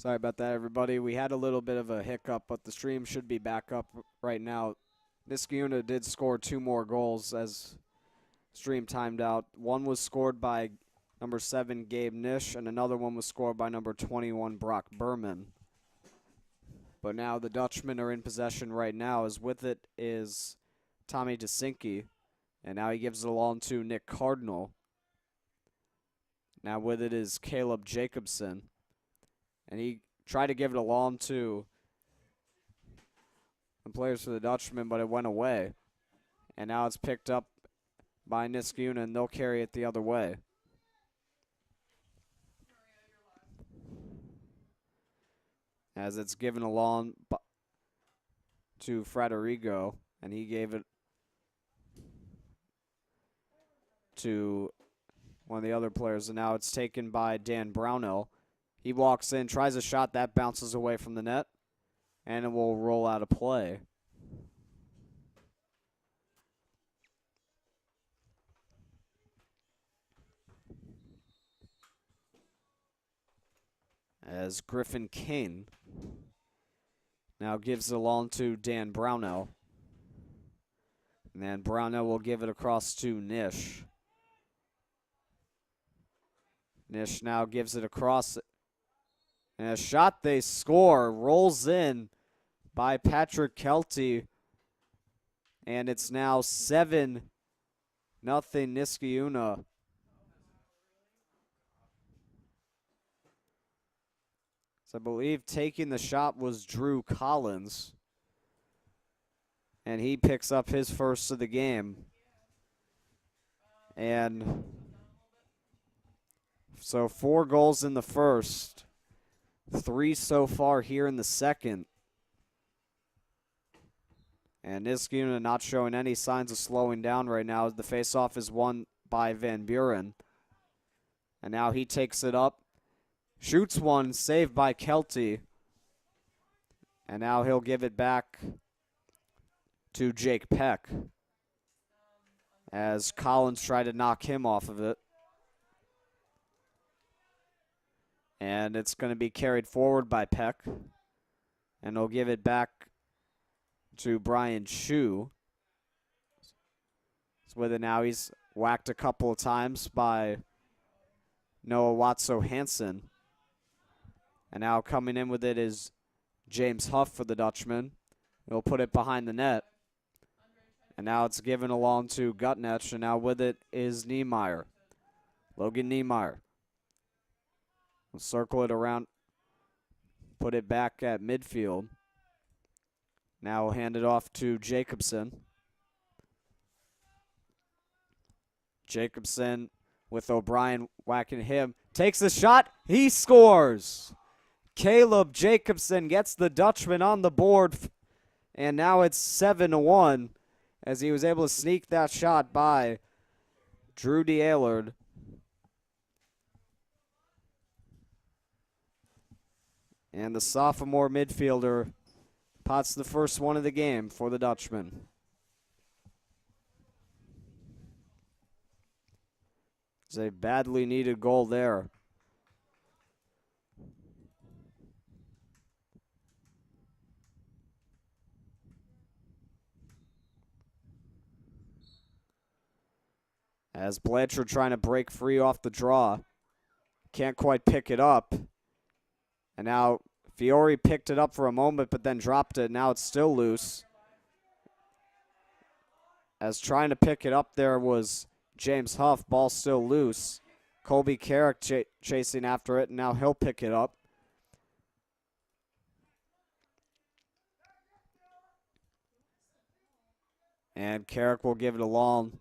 Sorry about that, everybody. We had a little bit of a hiccup, but the stream should be back up right now. Nisky did score 2 more goals as stream timed out. One was scored by number 7, Gabe Nish, and another one was scored by number 21, Brock Berman. But now the Dutchmen are in possession right now, as with it is Tommy DeSinke, and now he gives it along to Nick Cardinal. Now with it is Caleb Jacobson. And he tried to give it along to the players for the Dutchmen, but it went away. And now it's picked up by Nisky, and they'll carry it the other way. As it's given along to Frederigo, and he gave it to one of the other players, and now it's taken by Dan Brownell. He walks in, tries a shot, that bounces away from the net, and it will roll out of play. As Griffin Kane now gives it along to Dan Brownell. And then Brownell will give it across to Nish. Nish now gives it across. And a shot they score rolls in by Patrick Kelty. And it's now 7-0 Niskayuna. So I believe taking the shot was Drew Collins. And he picks up his first of the game. And so 4 goals in the first. 3 so far here in the second. And Niskayuna not showing any signs of slowing down right now. The faceoff is won by Van Buren. And now he takes it up. Shoots one, saved by Kelty. And now he'll give it back to Jake Peck. As Collins tried to knock him off of it. And it's going to be carried forward by Peck. And he'll give it back to Brian Chu. So with it now, he's whacked a couple of times by Noah Watso-Hansen. And now coming in with it is James Huff for the Dutchman. He'll put it behind the net. And now it's given along to Gutnetch. And now with it is Niemeyer. Logan Niemeyer. We'll circle it around, put it back at midfield. Now we'll hand it off to Jacobson. Jacobson with O'Brien whacking him. Takes the shot. He scores. Caleb Jacobson gets the Dutchman on the board. And now it's 7-1 as he was able to sneak that shot by Drew DeAylard. And the sophomore midfielder pots the first one of the game for the Dutchman. It's a badly needed goal there. As Blanchard trying to break free off the draw. Can't quite pick it up. And now Fiore picked it up for a moment but then dropped it. Now it's still loose. As trying to pick it up there was James Huff. Ball still loose. Colby Carrick chasing after it, and now he'll pick it up. And Carrick will give it along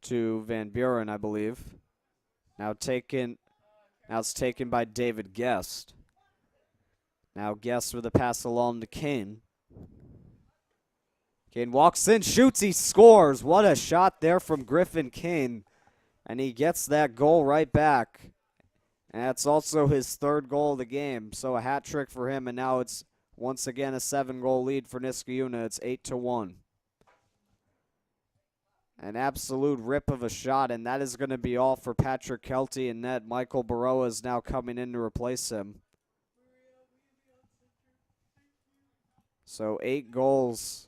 to Van Buren, I believe. Now it's taken by David Guest. Now Guest with a pass along to Kane. Kane walks in, shoots, he scores. What a shot there from Griffin Kane. And he gets that goal right back. And that's also his 3rd goal of the game. So a hat trick for him, and now it's once again a 7-goal lead for Niskayuna. It's 8-1. An absolute rip of a shot, and that is going to be all for Patrick Kelty in net. Michael Baroa is now coming in to replace him. So 8 goals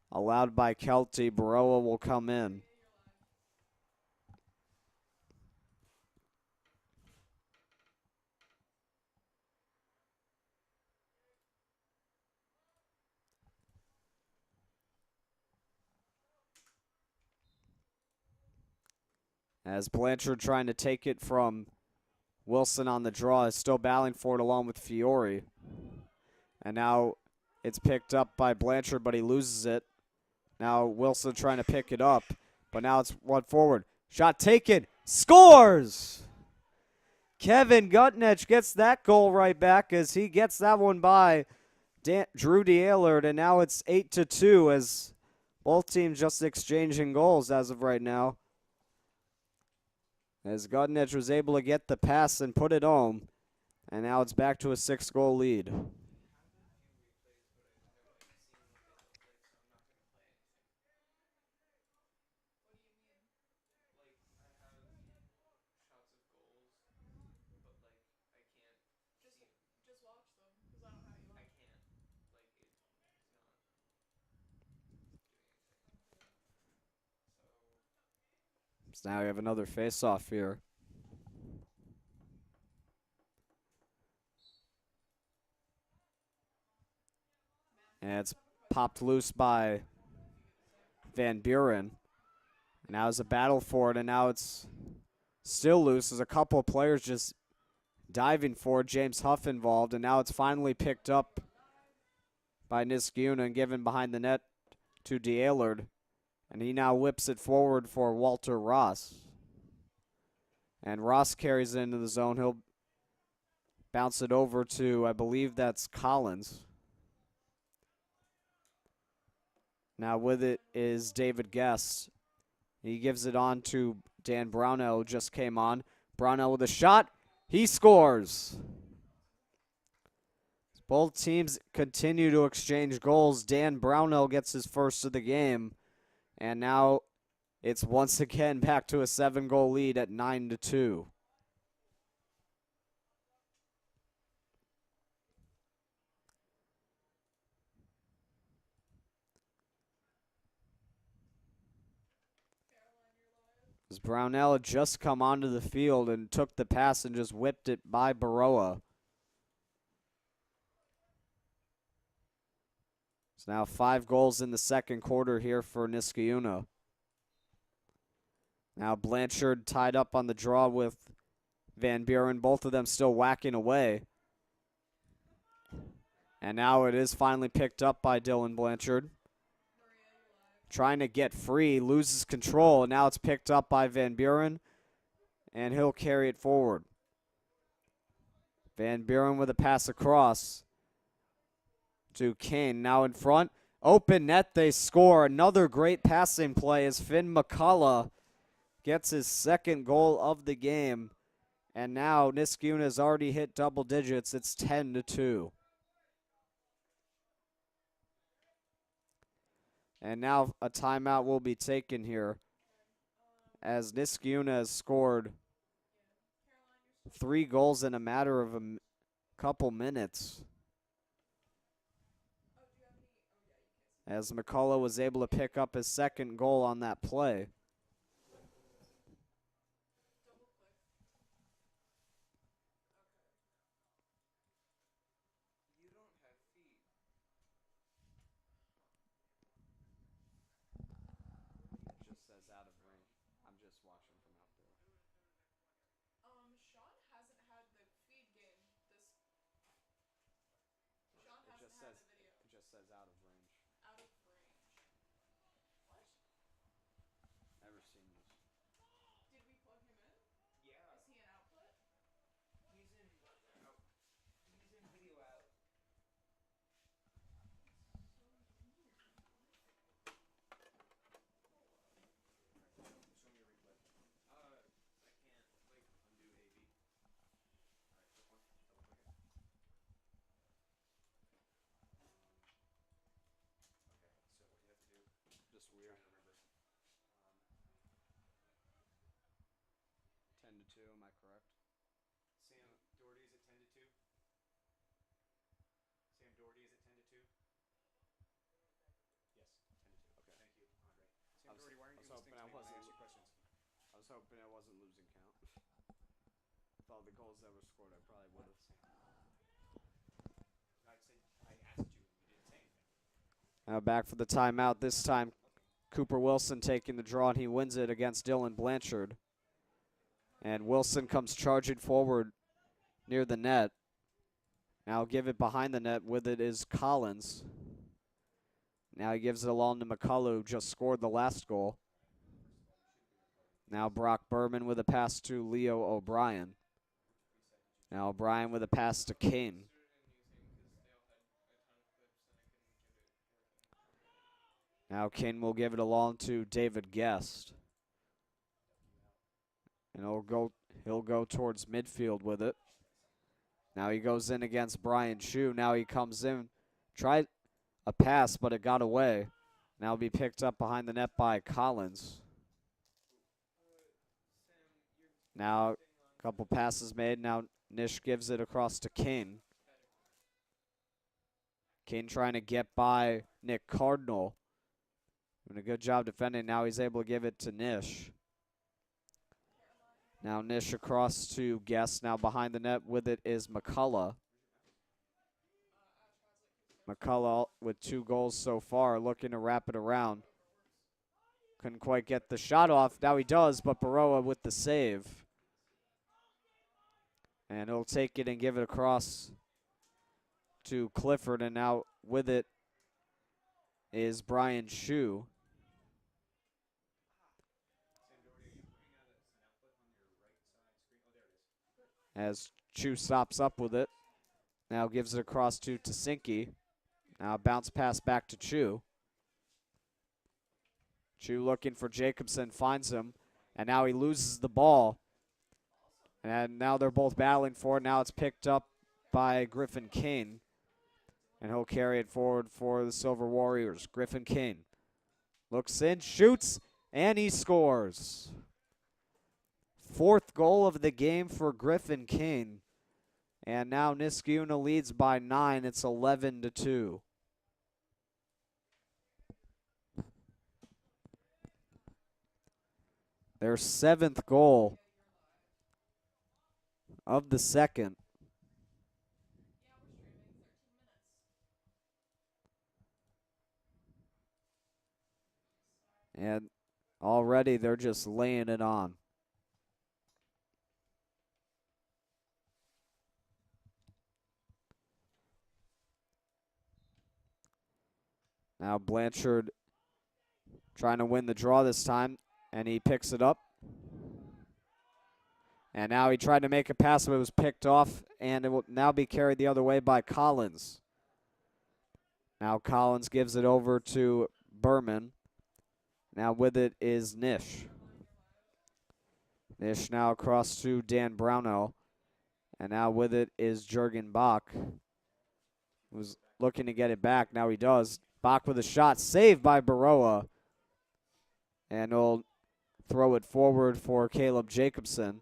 allowed by Kelty. Baroa will come in. As Blanchard trying to take it from Wilson on the draw, is still battling for it along with Fiore. And now it's picked up by Blanchard, but he loses it. Now Wilson trying to pick it up, but now it's one forward. Shot taken, scores! Kevin Gutnech gets that goal right back as he gets that one by Drew DeAllard, and now it's 8-2 as both teams just exchanging goals as of right now. As Gutnech was able to get the pass and put it home, and now it's back to a 6-goal lead. So now we have another face-off here. And it's popped loose by Van Buren. And now it's a battle for it, and now it's still loose. There's a couple of players just diving for it. James Huff involved, and now it's finally picked up by Nisky and given behind the net to DeAllard. And he now whips it forward for Walter Ross. And Ross carries it into the zone. He'll bounce it over to, I believe that's Collins. Now with it is David Guest. He gives it on to Dan Brownell, who just came on. Brownell with a shot. He scores. Both teams continue to exchange goals. Dan Brownell gets his first of the game. And now it's once again back to a 7-goal lead at 9-2. As Brownell had just come onto the field and took the pass and just whipped it by Baroa. It's now 5 goals in the second quarter here for Niskayuna. Now Blanchard tied up on the draw with Van Buren, both of them still whacking away. And now it is finally picked up by Dylan Blanchard. Trying to get free, loses control, and now it's picked up by Van Buren, and he'll carry it forward. Van Buren with a pass across to Kane, now in front. Open net, they score. Another great passing play as Finn McCullough gets his 2nd goal of the game. And now Niskayuna has already hit double digits. It's 10-2. And now a timeout will be taken here as Niskayuna has scored 3 goals in a matter of a couple minutes. As McCullough was able to pick up his 2nd goal on that play. 2, am I correct? Sam Doherty is at 10 to 2. Sam Doherty is at 10 to 2. Yes, 10 to 2. Okay. Thank you, Andre. Sam Doherty, why aren't you listening to me when I ask you questions? I was hoping I wasn't losing count. With all the goals that were scored, I probably would have. I said I asked you and you didn't say anything. Now back for the timeout. This time, Cooper Wilson taking the draw, and he wins it against Dylan Blanchard. And Wilson comes charging forward near the net. Now give it behind the net. With it is Collins. Now he gives it along to McCullough, who just scored the last goal. Now Brock Berman with a pass to Leo O'Brien. Now O'Brien with a pass to Kane. Now Kane will give it along to David Guest. And he'll go towards midfield with it. Now he goes in against Brian Chu. Now he comes in. Tried a pass, but it got away. Now it'll be picked up behind the net by Collins. Now a couple passes made. Now Nish gives it across to Kane. Kane trying to get by Nick Cardinal. Doing a good job defending. Now he's able to give it to Nish. Now Nish across to Guest. Now behind the net with it is McCullough. McCullough with 2 goals so far, looking to wrap it around. Couldn't quite get the shot off. Now he does, but Baroa with the save. And he'll take it and give it across to Clifford. And now with it is Brian Chu. As Chu stops up with it. Now gives it across to Tasinki. Now bounce pass back to Chu. Chu looking for Jacobson, finds him. And now he loses the ball. And now they're both battling for it. Now it's picked up by Griffin Kane. And he'll carry it forward for the Silver Warriors. Griffin Kane looks in, shoots, and he scores. 4th goal of the game for Griffin Kane. And now Niskayuna leads by 9. It's 11-2. Their 7th goal of the second. And already they're just laying it on. Now Blanchard trying to win the draw this time, and he picks it up. And now he tried to make a pass, but it was picked off, and it will now be carried the other way by Collins. Now Collins gives it over to Berman. Now with it is Nish. Nish now across to Dan Brownell. And now with it is Jurgen Bach. Was looking to get it back. Now he does. Bach with a shot. Saved by Baroa. And he'll throw it forward for Caleb Jacobson,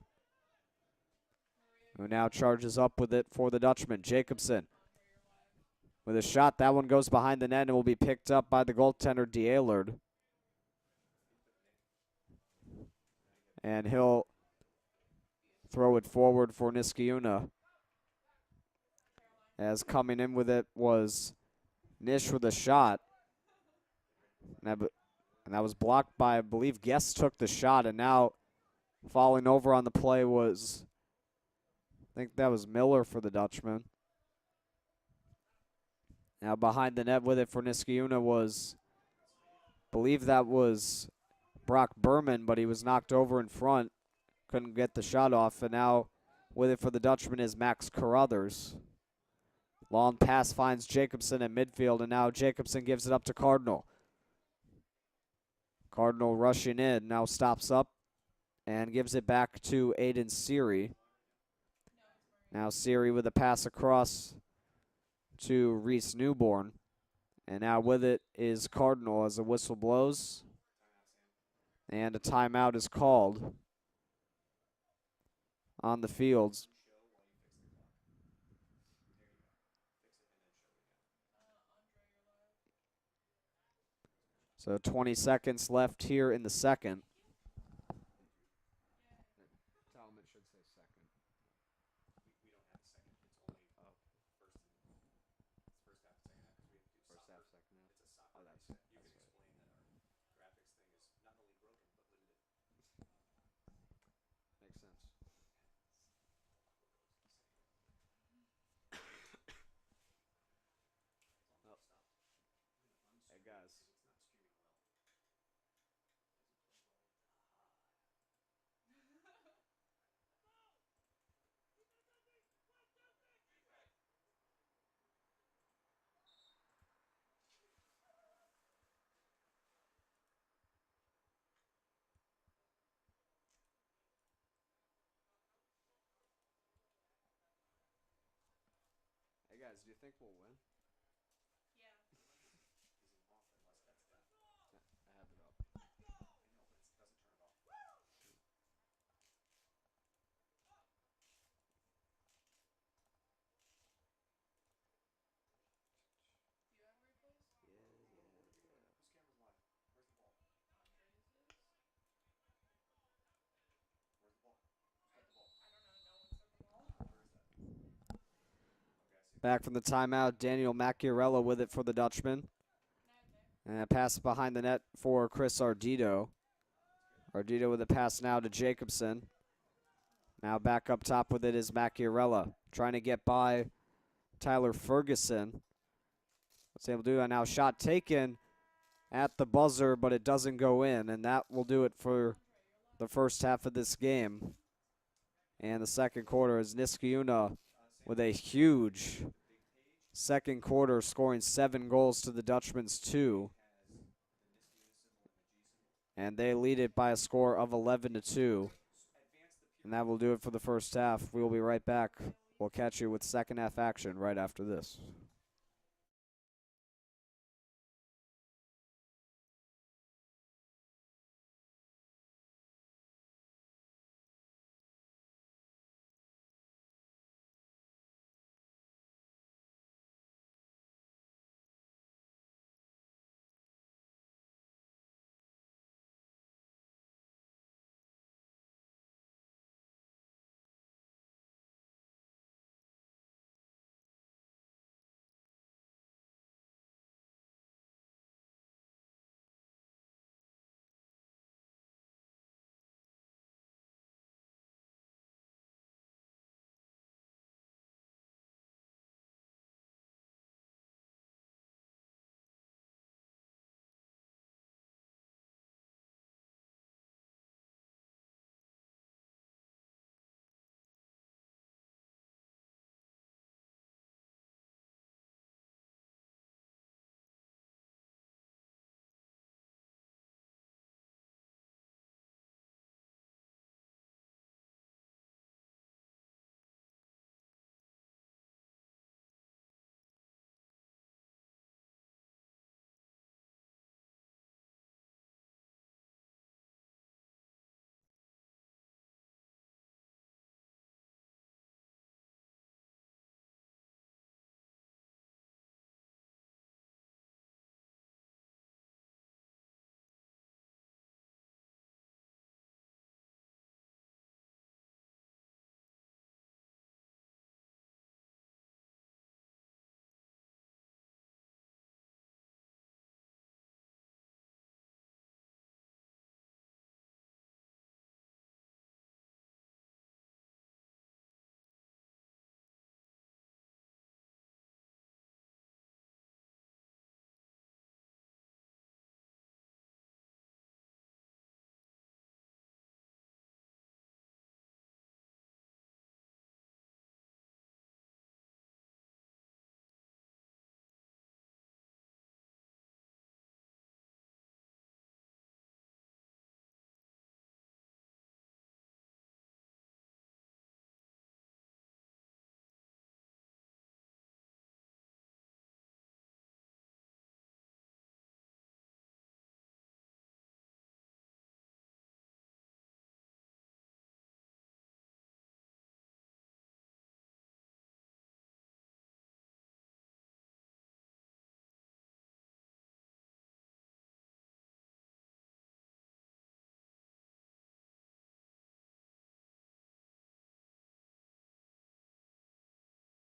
who now charges up with it for the Dutchman. Jacobson with a shot. That one goes behind the net and will be picked up by the goaltender, D'Alard. And he'll throw it forward for Niskayuna. As coming in with it was Nish with a shot. And that was blocked by, I believe, Guest took the shot. And now falling over on the play was, I think that was Miller for the Dutchman. Now behind the net with it for Niskayuna was, I believe that was Brock Berman, but he was knocked over in front. Couldn't get the shot off. And now with it for the Dutchman is Max Carruthers. Long pass finds Jacobson at midfield, and now Jacobson gives it up to Cardinal. Cardinal rushing in, now stops up and gives it back to Aiden Seary. Now Seary with a pass across to Reese Newborn. And now with it is Cardinal as the whistle blows. And a timeout is called. on the fields. Unshow while you fix the clock. There you go. Fix it and then show it again. So 20 seconds left here in the second. Tell him it should say second. We don't have a second. It's only first and it's first half, second half because we have to do First half, soccer. second half. It's a soccer Oh, that's reset. You can right. explain that our graphics thing is not only broken but limited. Makes sense. Oh. Hey guys. It's not streaming well. Hey guys, do you think we'll win? Isn't off unless that's done. I have it up. I know, but it doesn't turn it off. Whose camera's live? Where's the ball? Where's the ball? Who's got the ball? Where is that? Okay, I see. Back from the timeout, Daniel Macchiarella with it for the Dutchman. And a pass behind the net for Chris Ardito. Ardito with a pass now to Jacobson. Now back up top with it is Macchiarella. Trying to get by Tyler Ferguson. What's able to do that now? Shot taken at the buzzer, but it doesn't go in. And that will do it for the first half of this game. And the second quarter is Nisky with a huge second quarter, scoring 7 goals to the Dutchman's 2. And they lead it by a score of 11-2. And that will do it for the first half. We will be right back. We'll catch you with second half action right after this.